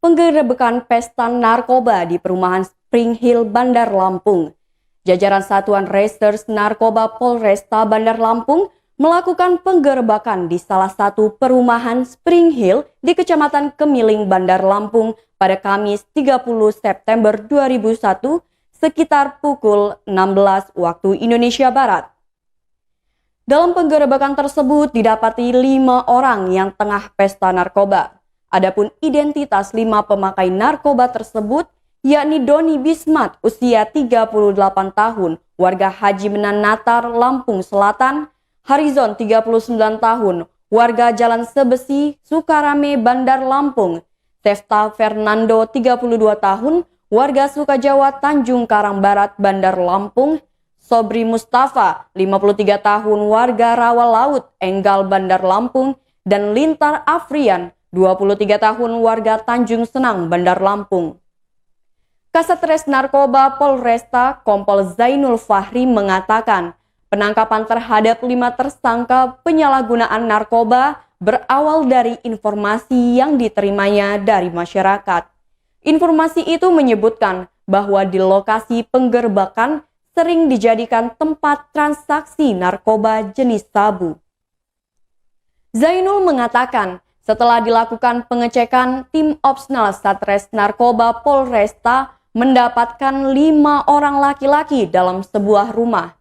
penggerebekan pesta narkoba di perumahan Spring Hill, Bandar Lampung. Jajaran Satuan Reserse Narkoba Polresta Bandar Lampung melakukan penggerebekan di salah satu perumahan Spring Hill di Kecamatan Kemiling, Bandar Lampung pada Kamis 30 September 2001 sekitar pukul 16 waktu Indonesia Barat. Dalam penggerebekan tersebut didapati 5 orang yang tengah pesta narkoba. Adapun identitas 5 pemakai narkoba tersebut yakni Doni Bismat usia 38 tahun, warga Haji Menan Natar, Lampung Selatan, Harizon 39 tahun, warga Jalan Sebesi, Sukarame, Bandar Lampung, Tefta Fernando 32 tahun, warga Sukajawa, Tanjung Karang Barat, Bandar Lampung, Sobri Mustafa 53 tahun, warga Rawa Laut, Enggal, Bandar Lampung, dan Lintar Afrian 23 tahun, warga Tanjung Senang, Bandar Lampung. Kasatres Narkoba Polresta Kompol Zainul Fahri mengatakan penangkapan terhadap 5 tersangka penyalahgunaan narkoba berawal dari informasi yang diterimanya dari masyarakat. Informasi itu menyebutkan bahwa di lokasi penggerebekan sering dijadikan tempat transaksi narkoba jenis sabu. Zainul mengatakan setelah dilakukan pengecekan, tim Opsnal Satres Narkoba Polresta mendapatkan 5 orang laki-laki dalam sebuah rumah.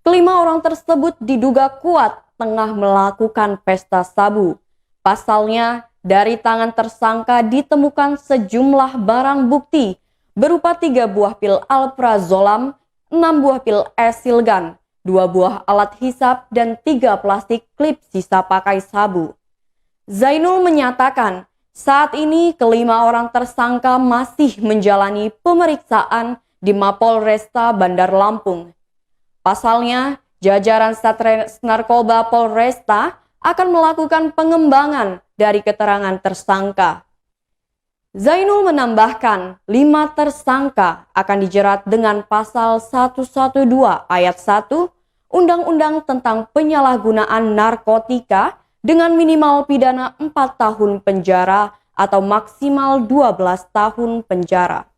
Kelima orang tersebut diduga kuat tengah melakukan pesta sabu. Pasalnya, dari tangan tersangka ditemukan sejumlah barang bukti berupa 3 buah pil alprazolam, 6 buah pil esilgan, 2 buah alat hisap, dan 3 plastik klip sisa pakai sabu. Zainul menyatakan saat ini kelima orang tersangka masih menjalani pemeriksaan di Mapolresta Bandar Lampung. Pasalnya, jajaran Satres Narkoba Polresta akan melakukan pengembangan dari keterangan tersangka. Zainul menambahkan 5 tersangka akan dijerat dengan pasal 112 ayat 1 Undang-Undang tentang Penyalahgunaan Narkotika dengan minimal pidana 4 tahun penjara atau maksimal 12 tahun penjara.